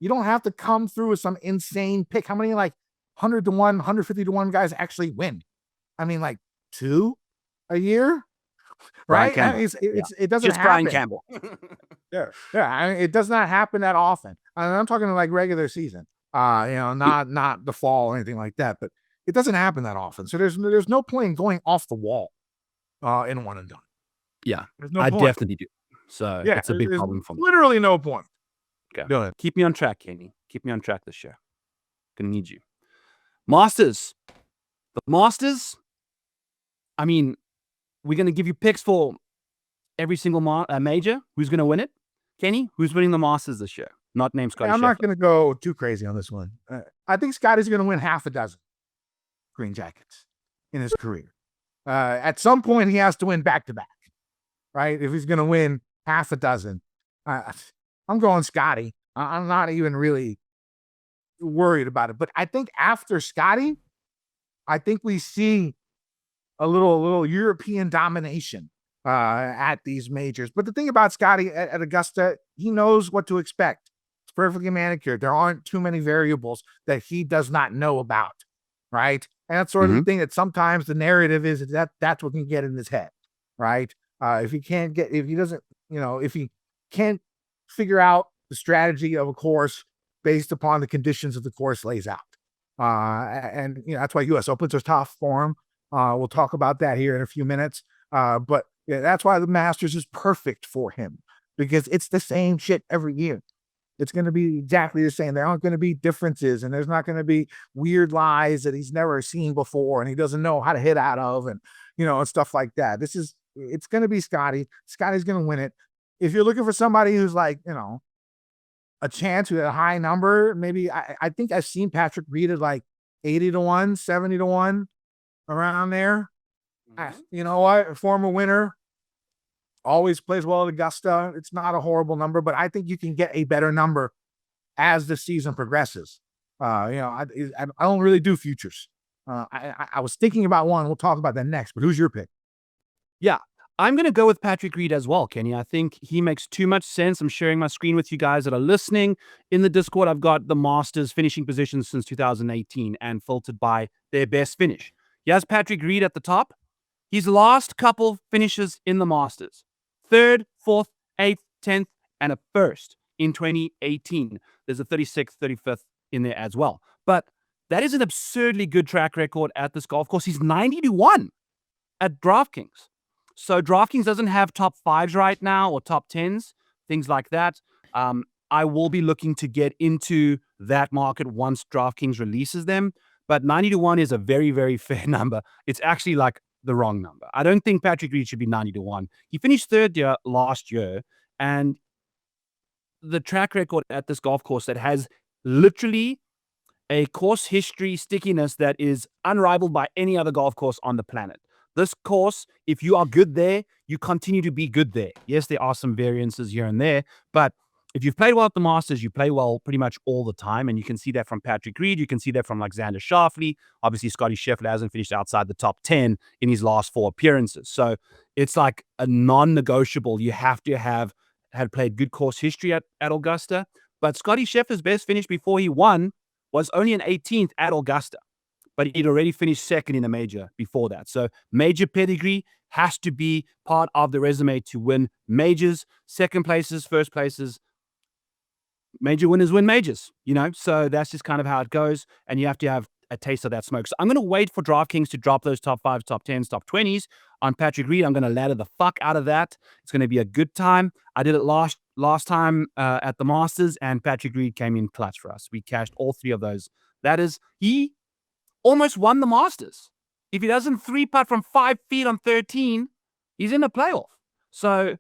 you don't have to come through with some insane pick. How many 100 to 1, 150 to 1 guys actually win? I mean, 2 a year? Right? I mean, it doesn't just happen. Brian Campbell. Yeah. I mean, it does not happen that often. I'm talking regular season. Not the fall or anything like that, but it doesn't happen that often. So there's no point in going off the wall in one and done. Yeah, no I point. definitely do. So yeah, it's a big problem for me. Literally no point. Okay. Doing it. Keep me on track, Kenny. Keep me on track this year. Gonna need you. Masters. The Masters. I mean, we're gonna give you picks for every single major. Who's gonna win it? Kenny, who's winning the Masters this year? Not named Scotty. I'm not gonna go too crazy on this one. I think Scotty's gonna win half a dozen green jackets in his career. At some point, he has to win back-to-back, right? If he's going to win half a dozen, I'm going Scotty. I'm not even really worried about it. But I think after Scotty, I think we see a little European domination at these majors. But the thing about Scotty at Augusta, he knows what to expect. It's perfectly manicured. There aren't too many variables that he does not know about, right? And that's sort of the thing that sometimes the narrative is that's what can get in his head, right? If he can't figure out the strategy of a course based upon the conditions that the course lays out. And that's why US Opens are tough for him. We'll talk about that here in a few minutes. But yeah, that's why the Masters is perfect for him, because it's the same shit every year. It's going to be exactly the same. There aren't going to be differences, and there's not going to be weird lies that he's never seen before and he doesn't know how to hit out of, and and stuff like that. It's going to be Scotty. Scotty's going to win it. If you're looking for somebody who's a chance with a high number, maybe I think I've seen Patrick Reed at 80 to 1, 70 to 1, around there. You know what? Former winner. Always plays well at Augusta. It's not a horrible number, but I think you can get a better number as the season progresses. I don't really do futures. I was thinking about one. We'll talk about that next, but who's your pick? Yeah, I'm going to go with Patrick Reed as well, Kenny. I think he makes too much sense. I'm sharing my screen with you guys that are listening. In the Discord, I've got the Masters finishing positions since 2018 and filtered by their best finish. He has Patrick Reed at the top. His last couple finishes in the Masters: 3rd, 4th, 8th, 10th, and a 1st in 2018. There's a 36th, 35th in there as well. But that is an absurdly good track record at this golf course. He's 90 to 1 at DraftKings. So DraftKings doesn't have top 5s right now or top 10s, things like that. I will be looking to get into that market once DraftKings releases them. But 90 to 1 is a very, very fair number. It's actually the wrong number. I don't think Patrick Reed should be 90 to 1. He finished 3rd last year, and the track record at this golf course that has literally a course history stickiness that is unrivaled by any other golf course on the planet. This course, if you are good there, you continue to be good there. Yes, there are some variances here and there, but if you've played well at the Masters, you play well pretty much all the time, and you can see that from Patrick Reed. You can see that from Xander Schauffele. Obviously, Scotty Scheffler hasn't finished outside the top 10 in his last 4 appearances. So it's like a non-negotiable. You have to have had played good course history at Augusta. But Scottie Scheffler's best finish before he won was only an 18th at Augusta. But he'd already finished second in a major before that. So major pedigree has to be part of the resume to win majors, second places, first places. Major winners win majors, so that's just kind of how it goes. And you have to have a taste of that smoke. So I'm going to wait for DraftKings to drop those top 5s, top 10s, top 20s on Patrick Reed. I'm going to ladder the fuck out of that. It's going to be a good time. I did it last time at the Masters, and Patrick Reed came in clutch for us. We cashed all 3 of those. That is, he almost won the Masters. If he doesn't 3-putt from 5 feet on 13, he's in the playoff. So,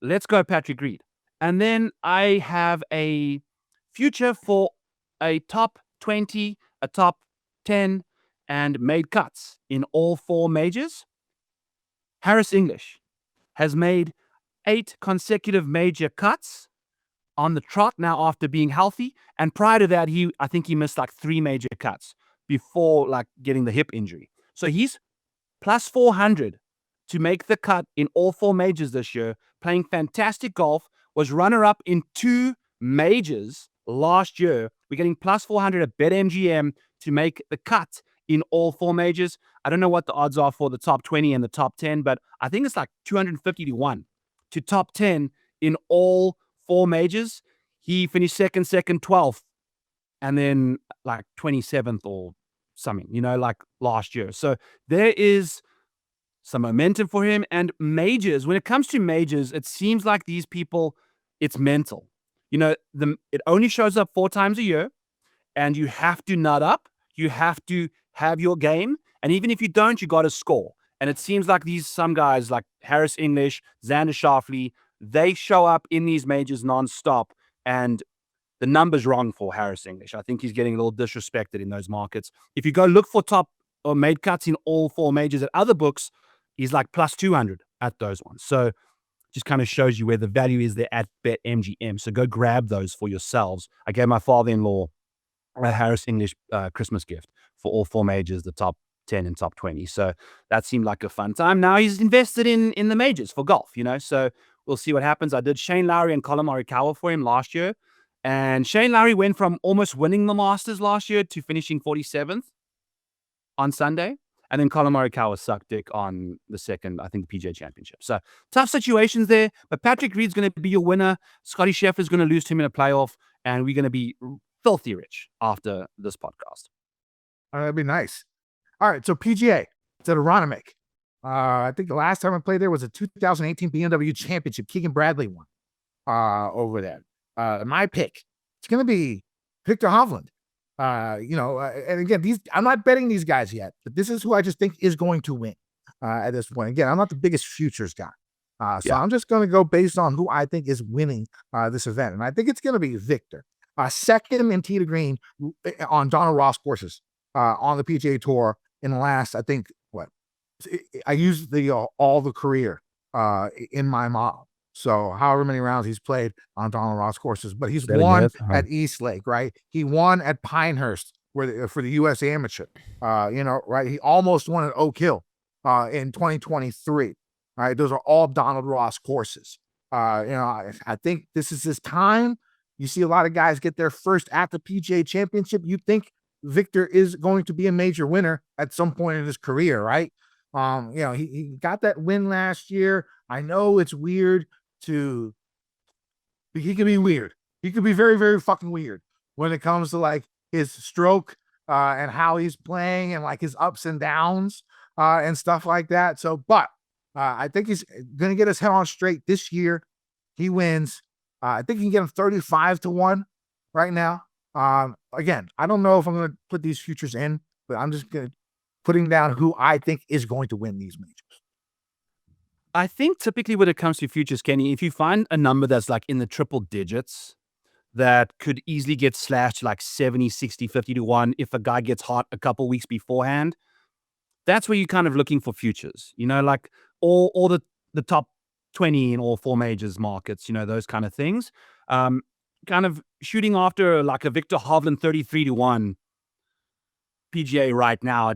let's go Patrick Reed. And then I have a future for a top 20, a top 10, and made cuts in all 4 majors. Harris English has made 8 consecutive major cuts on the trot now after being healthy. And prior to that, I think he missed like 3 major cuts before getting the hip injury. So he's plus 400 to make the cut in all 4 majors this year, playing fantastic golf, was runner-up in 2 majors last year. We're getting plus 400 at BetMGM to make the cut in all 4 majors. I don't know what the odds are for the top 20 and the top 10, but I think it's like 250 to 1 to top 10 in all 4 majors. He finished second, 12th, and then 27th or something, last year. So there is some momentum for him. And majors, when it comes to majors, it seems like these people, it's mental. It only shows up 4 times a year, and you have to nut up. You have to have your game. And even if you don't, you got to score. And it seems like some guys like Harris English, Xander Schauffele, they show up in these majors nonstop. And the number's wrong for Harris English. I think he's getting a little disrespected in those markets. If you go look for top or made cuts in all 4 majors at other books, he's like plus 200 at those ones. So just kind of shows you where the value is there at BetMGM. So go grab those for yourselves. I gave my father-in-law a Harris English Christmas gift for all 4 majors, the top 10 and top 20. So that seemed like a fun time. Now he's invested in the majors for golf, so we'll see what happens. I did Shane Lowry and Colin Morikawa for him last year. And Shane Lowry went from almost winning the Masters last year to finishing 47th on Sunday. And then Colin Morikawa sucked dick on the second, I think, the PGA Championship. So tough situations there. But Patrick Reed's going to be your winner. Scottie Scheffler's going to lose to him in a playoff. And we're going to be filthy rich after this podcast. That'd be nice. All right. So PGA. It's at Aronimink. I think the last time I played there was a 2018 BMW Championship. Keegan Bradley won over there. My pick, it's going to be Victor Hovland. And again, I'm not betting these guys yet, but this is who I just think is going to win at this point. Again, I'm not the biggest futures guy. I'm just going to go based on who I think is winning this event. And I think it's going to be Victor. Second in tee to green on Donald Ross courses on the PGA Tour in the last, I think, I used the all the career in my model. So however many rounds he's played on Donald Ross courses, but he's won at East Lake, right? He won at Pinehurst for the U.S. Amateur, right? He almost won at Oak Hill in 2023, right? Those are all Donald Ross courses. I think this is his time. You see a lot of guys get their first at the PGA Championship. You think Victor is going to be a major winner at some point in his career, right? He got that win last year. I know it's weird he can be weird. He could be very, very fucking weird when it comes to his stroke and how he's playing and his ups and downs and stuff like that. So, but I think he's going to get his head on straight this year. He wins. I think you can get him 35 to 1 right now. Again, I don't know if I'm going to put these futures in, but I'm just going to putting down who I think is going to win these majors. I think typically when it comes to futures, Kenny, if you find a number that's in the triple digits that could easily get slashed 70, 60, 50 to 1 if a guy gets hot a couple weeks beforehand, that's where you're kind of looking for futures, all the top 20 in all 4 majors markets, those kind of things. Kind of shooting after a Victor Hovland 33 to 1 PGA right now,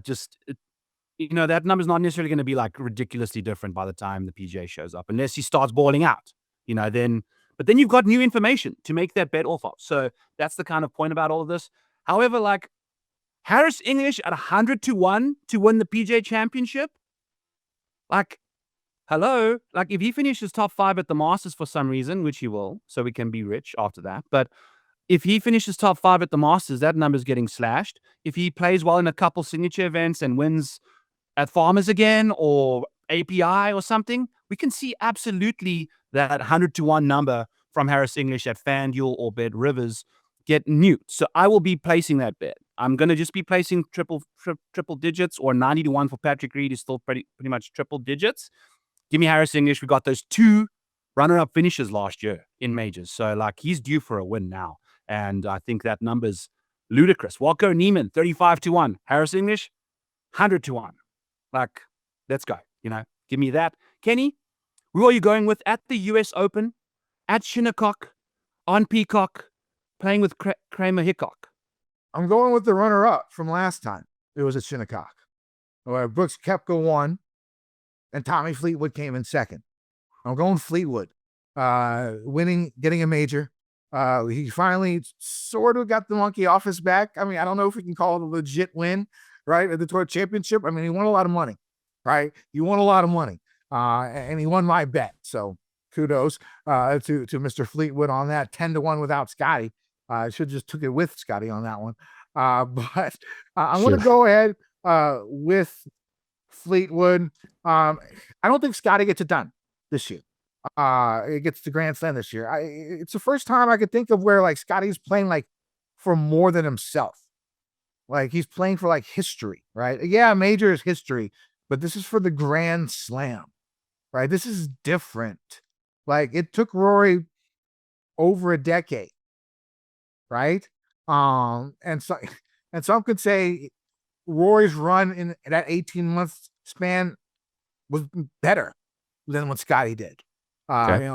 that number's not necessarily going to be like ridiculously different by the time the PGA shows up, unless he starts balling out, but then you've got new information to make that bet off of. So that's the kind of point about all of this. However, like Harris English at 100-1 to win the PGA Championship, like, hello, like if he finishes top 5 at the Masters for some reason, which he will, so we can be rich after that, but if he finishes top 5 at the Masters, that number's getting slashed. If he plays well in a couple signature events and wins at Farmers again or API or something, we can see absolutely that 100-1 number from Harris English at FanDuel or Bet Rivers get nuked. So I will be placing that bet. I'm going to just be placing triple digits, or 90-1 for Patrick Reed is still pretty much triple digits. Give me Harris English. We got those 2 runner-up finishes last year in majors. So like he's due for a win now. And I think that number's ludicrous. Walco Neiman, 35-1. Harris English, 100-1. Like, let's go. Give me that. Kenny, who are you going with at the US Open, at Shinnecock, on Peacock, playing with Kramer Hickok? I'm going with the runner-up from last time. It was at Shinnecock, where Brooks Koepka won, and Tommy Fleetwood came in second. I'm going Fleetwood, getting a major. He finally sort of got the monkey off his back. I mean, I don't know if we can call it a legit win, right, at the Tour Championship. I mean, he won a lot of money, right? He won a lot of money, and he won my bet. So kudos to Mr. Fleetwood on that. 10-1 without Scotty. I should have just took it with Scotty on that one. But I'm going to go ahead with Fleetwood. I don't think Scotty gets it done this year. It gets the Grand Slam this year. It's the first time I could think of where like Scotty's playing like for more than himself. Like he's playing for like history, right? Yeah, major is history, but this is for the Grand Slam, right? This is different. Like it took Rory over a decade, right? And some could say Rory's run in that 18-month span was better than what Scotty did. Okay. He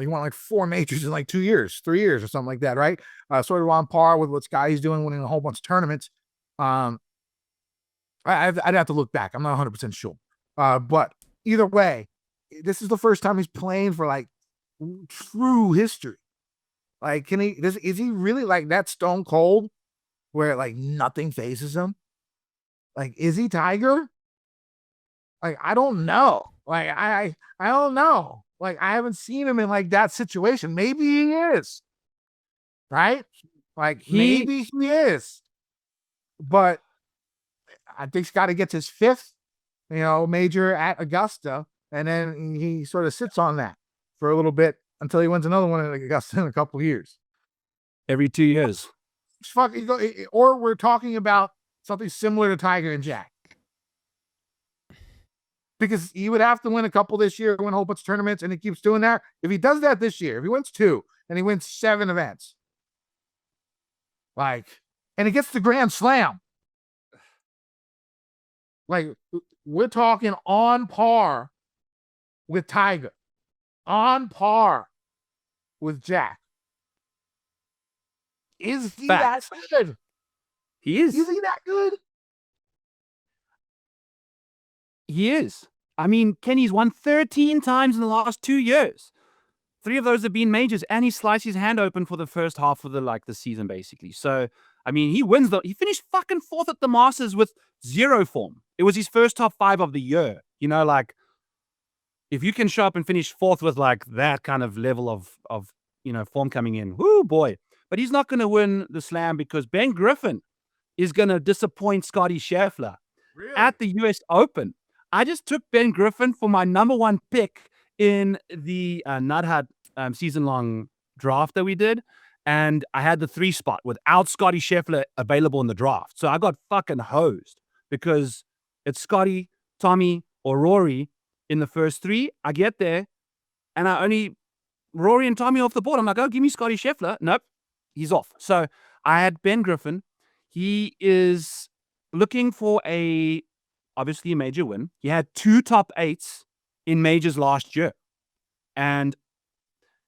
won like 4 majors in like 2 years, 3 years or something like that, right? Sort of on par with what Scotty's doing, winning a whole bunch of tournaments. I'd have to look back. I'm not 100% sure. But either way, this is the first time he's playing for like true history. Like, is he really like that stone cold where like nothing phases him? Like, is he Tiger? Like, I don't know. Like, I don't know. Like, I haven't seen him in like that situation. Maybe he is. Right? Like, maybe he is. But I think Scotty gets his 5th, major at Augusta, and then he sort of sits on that for a little bit until he wins another one at Augusta in a couple of years. Every 2 years. Or we're talking about something similar to Tiger and Jack. Because he would have to win a couple this year, win a whole bunch of tournaments, and he keeps doing that. If he does that this year, if he wins 2 and he wins 7 events, and he gets the Grand Slam, like we're talking on par with Tiger, on par with Jack. Is he that good? He is. Is he that good? He is. I mean, Kenny's won 13 times in the last 2 years. 3 of those have been majors, and he sliced his hand open for the first half of the season, basically. So, I mean, he finished fucking 4th at the Masters with 0 form. It was his first top 5 of the year. If you can show up and finish 4th with like that kind of level of form coming in, whoo boy. But he's not going to win the Slam because Ben Griffin is going to disappoint Scotty Scheffler at the US Open. I just took Ben Griffin for my number 1 pick in the Nut Hut season-long draft that we did, and I had the 3 spot without Scotty Scheffler available in the draft. So I got fucking hosed because it's Scotty, Tommy, or Rory in the first 3. I get there, and I only Rory and Tommy off the board. I'm like, oh, give me Scotty Scheffler. Nope, he's off. So I had Ben Griffin. He is looking for obviously a major win. He had 2 top 8s in majors last year. And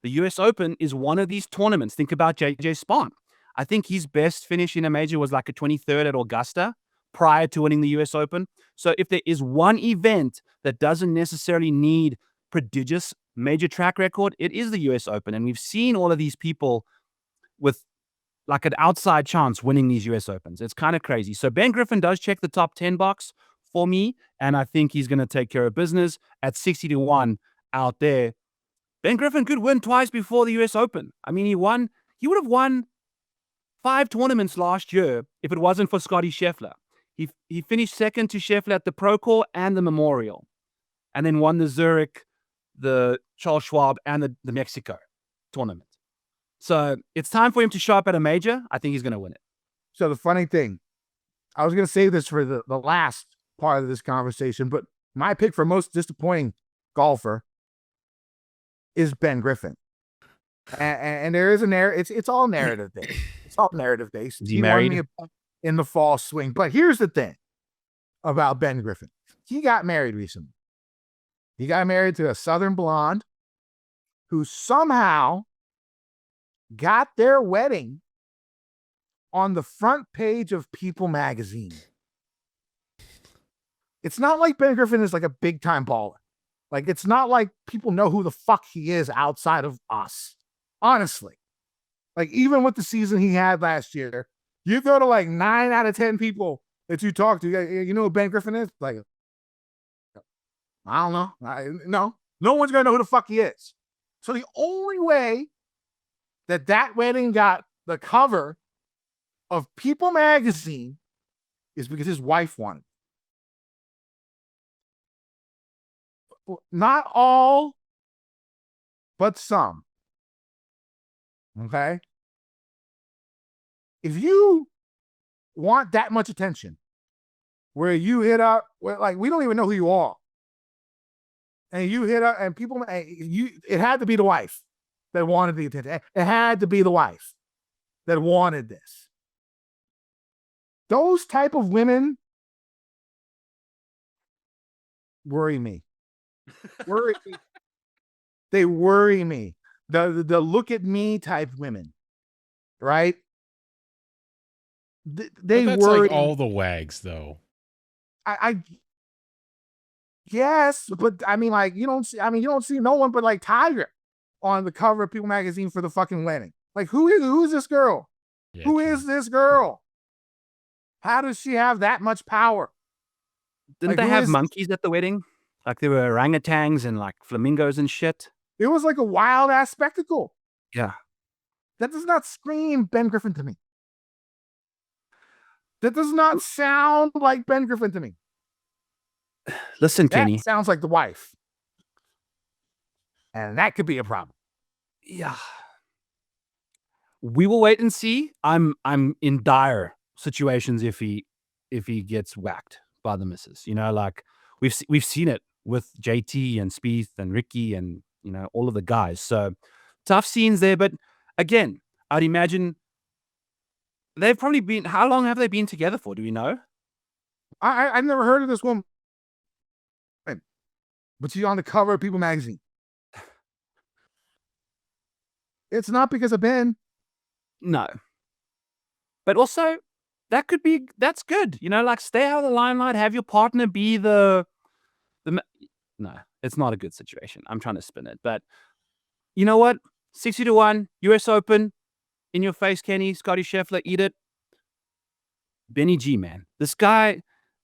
the US Open is one of these tournaments. Think about JJ Spahn. I think his best finish in a major was like a 23rd at Augusta, prior to winning the US Open. So if there is one event that doesn't necessarily need prodigious major track record, it is the US Open. And we've seen all of these people with like an outside chance winning these US Opens. It's kind of crazy. So Ben Griffin does check the top 10 box for me, and I think he's going to take care of business at 60-1 out there. Ben Griffin could win twice before the US Open. I mean, he would have won 5 tournaments last year if it wasn't for Scotty Scheffler. He finished second to Scheffler at the Procore and the Memorial, and then won the Zurich, the Charles Schwab, and the Mexico tournament. So it's time for him to show up at a major. I think he's going to win it. So the funny thing, I was going to save this for the last part of this conversation, but my pick for most disappointing golfer is Ben Griffin. And there is a narrative. It's all narrative based. It's all narrative based. Is he married? Won me in the fall swing. But here's the thing about Ben Griffin. He got married recently. He got married to a Southern blonde who somehow got their wedding on the front page of People magazine. It's not like Ben Griffin is like a big time baller. Like, it's not like people know who the fuck he is outside of us. Honestly. Like, even with the season he had last year, you go to like 9 out of 10 people that you talk to, you know who Ben Griffin is? Like, I don't know. No one's going to know who the fuck he is. So the only way that wedding got the cover of People magazine is because his wife wanted it. Not all, but some. Okay? If you want that much attention, where you hit up, like, we don't even know who you are, and you hit up, and people, it had to be the wife that wanted the attention. It had to be the wife that wanted this. Those type of women worry me. They worry me. The look at me type women, right? They that's worry. like all the wags, though. Yes, but I mean, like, you don't see no one but like Tiger on the cover of People magazine for the fucking wedding. Like, who is this girl? Yeah, Who true. is this girl? How does she have that much power? Didn't Like, they who have is- monkeys at the wedding? Like there were orangutans and like flamingos and shit. It was like a wild ass spectacle. Yeah. That does not scream Ben Griffin to me. That does not sound like Ben Griffin to me. Listen, That Kenny. sounds like the wife. And that could be a problem. Yeah. We will wait and see. I'm in dire situations if he gets whacked by the missus. You know, like we've seen it with JT and Spieth and Ricky and, you know, all of the guys. So tough scenes there. But again, I'd imagine they've probably been, how long have they been together for? Do we know? I've never heard of this woman. But she's on the cover of People magazine. It's not because of Ben. No. But also, that's good. You know, like stay out of the limelight, have your partner be no, it's not a good situation. I'm trying to spin it. But you know what? 60-1, US Open, in your face, Kenny, Scotty Scheffler, eat it. Benny G, man. This guy,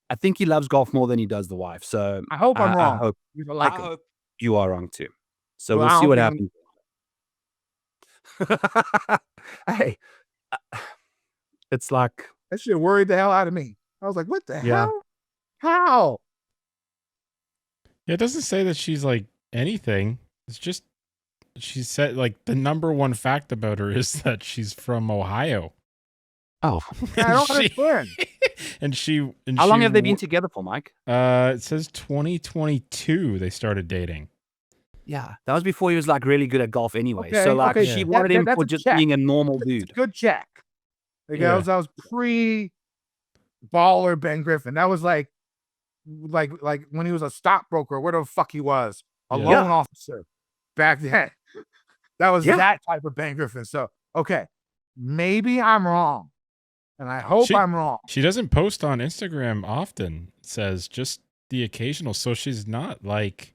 I think he loves golf more than he does the wife. So I hope I'm wrong. I hope you are wrong too. So Well, we'll see I what don't happens. Hey, it's like, that shit worried the hell out of me. I was like, what the Yeah. hell? How? Yeah, it doesn't say that she's like anything. It's just she said like the number one fact about her is that she's from Ohio. oh, I don't She- understand. And how long she have they been w- together for, Mike? It says 2022 they started dating. Yeah, that was before he was like really good at golf anyway. Okay, So like okay, she yeah. wanted him that's for a just check. being a normal dude. Good check. Like, Yeah. that was pre baller Ben Griffin. That was like when he was a stockbroker, where the fuck he was, a Yeah. loan officer back then. That was Yeah. that type of Ben Griffin. So, okay, maybe I'm wrong. And I hope I'm wrong. She doesn't post on Instagram often. It says just the occasional. So she's not like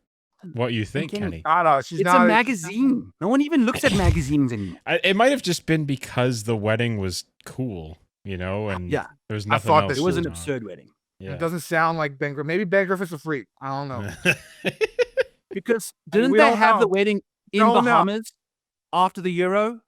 what you think, Kenny. She's It's not a magazine. No one even looks at magazines anymore. It might have just been because the wedding was cool, and there's nothing thought else. It was an going on. absurd wedding. It doesn't sound like Ben Griffith. Maybe Ben Griffith's a freak. I don't know. Because didn't they have the wedding in Bahamas after the Euro?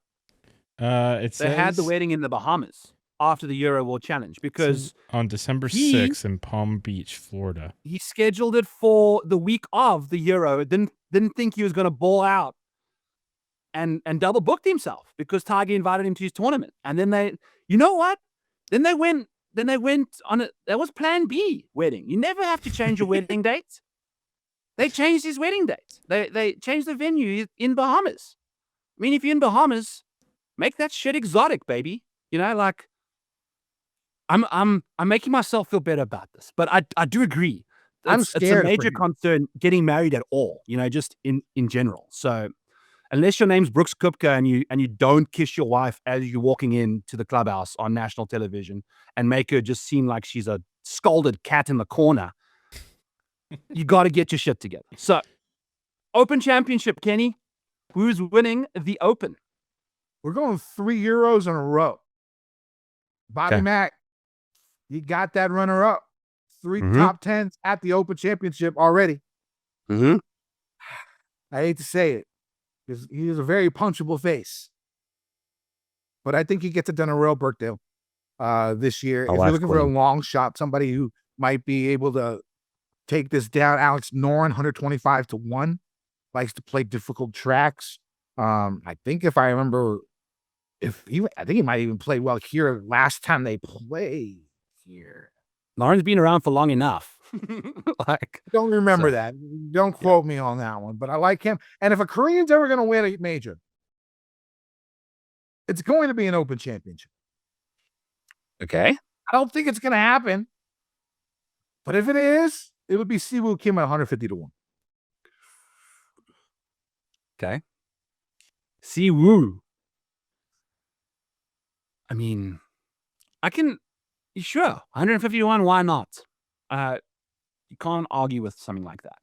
They had the wedding in the Bahamas after the Euro World Challenge because on December 6th in Palm Beach, Florida. He scheduled it for the week of the Euro. Didn't think he was going to ball out and double booked himself because Tiger invited him to his tournament. And then you know what? Then they went on it. That was plan B wedding. You never have to change your wedding dates. They changed his wedding dates. They changed the venue in Bahamas. I mean, if you're in Bahamas, make that shit exotic, baby. I'm making myself feel better about this, but I do agree. It's a major concern getting married at all, just in general. So unless your name's Brooks Koepka and you don't kiss your wife as you're walking into the clubhouse on national television and make her just seem like she's a scolded cat in the corner, you got to get your shit together. So Open Championship, Kenny, who's winning the Open? We're going 3 Euros in a row. Bobby Mack, he got that runner-up. 3 top 10s at the Open Championship already. Mm-hmm. I hate to say it, because he is a very punchable face. But I think he gets it done in Royal Birkdale this year. If you're looking for a long shot, somebody who might be able to take this down, Alex Noren, 125-1, likes to play difficult tracks. I think if I remember, I think he might even play well here last time they played here. Lauren's been around for long enough. Don't remember that. Don't quote me on that one, but I like him. And if a Korean's ever going to win a major, it's going to be an Open Championship. Okay. I don't think it's going to happen, but if it is, it would be Siwoo Kim at 150-1. Okay. Siwoo. I mean, sure, 150-1, why not? You can't argue with something like that.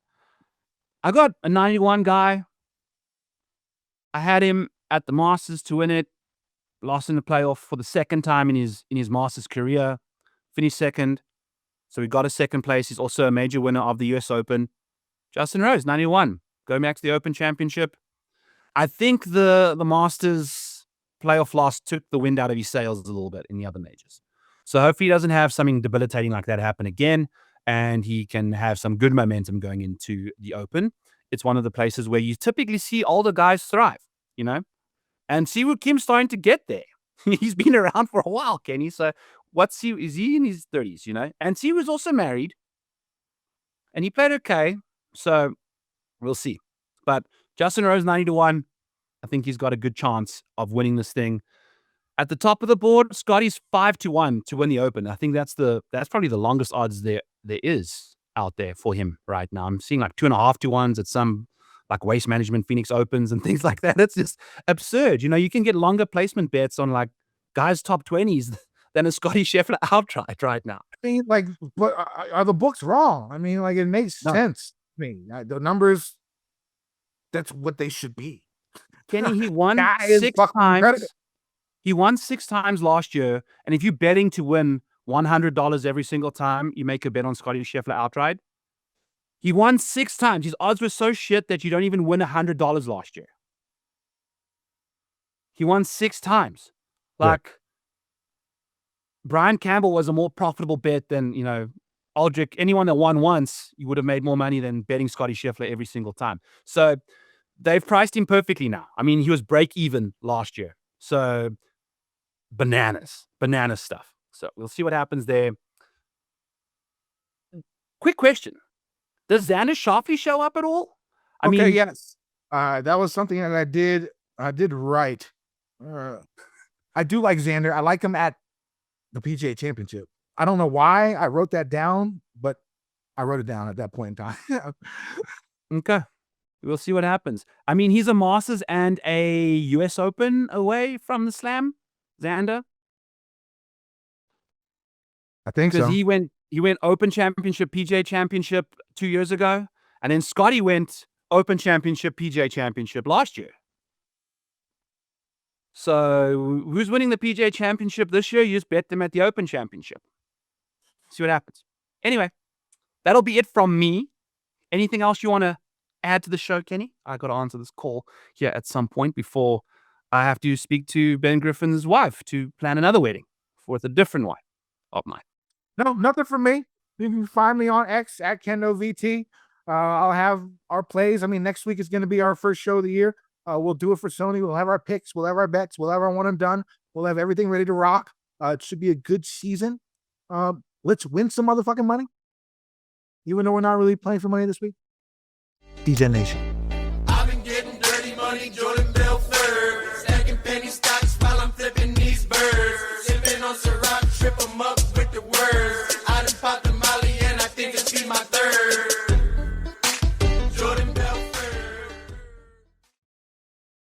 I got a 91 guy. I had him at the Masters to win it. Lost in the playoff for the second time in his Masters career. Finished second. So he got a second place. He's also a major winner of the US Open. Justin Rose, 91. Go Max the Open Championship. I think the Masters playoff loss took the wind out of his sails a little bit in the other majors. So hopefully he doesn't have something debilitating like that happen again, and he can have some good momentum going into the Open. It's one of the places where you typically see older guys thrive, And Siwoo Kim's starting to get there. He's been around for a while, Kenny. So is he in his 30s, And Siwoo's also married. And he played okay. So we'll see. But Justin Rose, 90-1. I think he's got a good chance of winning this thing. At the top of the board, Scotty's 5-1 to win the Open. I think that's probably the longest odds there is out there for him right now. I'm seeing like 2.5-1s at some like Waste Management Phoenix Opens and things like that. It's just absurd. You can get longer placement bets on like guys top 20s than a Scotty Scheffler outright right now. I mean, but are the books wrong? I mean, it makes sense to me. The numbers, that's what they should be. Kenny, he won 6 times. He won 6 times last year. And if you're betting to win $100 every single time you make a bet on Scotty Scheffler outright, he won 6 times. His odds were so shit that you don't even win $100 last year. He won 6 times. Brian Campbell was a more profitable bet than, Aldrich. Anyone that won once, you would have made more money than betting Scotty Scheffler every single time. So they've priced him perfectly now. I mean, he was break even last year. So banana stuff. So we'll see what happens there. Quick question. Does Xander Schauffele show up at all? Yes. That was something that I did right. I do like Xander. I like him at the PGA Championship. I don't know why I wrote that down, but I wrote it down at that point in time. Okay. We'll see what happens. I mean, he's a Masters and a US Open away from the Slam, Xander. I think because so. he went Open Championship, PGA Championship 2 years ago, and then Scotty went Open Championship, PGA Championship last year. So who's winning the PGA Championship this year? You just bet them at the Open Championship. See what happens. Anyway, that'll be it from me. Anything else you want to add to the show, Kenny? I got to answer this call here at some point before I have to speak to Ben Griffin's wife to plan another wedding with a different wife of mine. No, nothing from me. You can find me on X at KendoVT. I'll have our plays. I mean, next week is going to be our first show of the year. We'll do it for Sony. We'll have our picks. We'll have our bets. We'll have our one and done. We'll have everything ready to rock. It should be a good season. Let's win some motherfucking money. Even though we're not really playing for money this week. DJ Nation.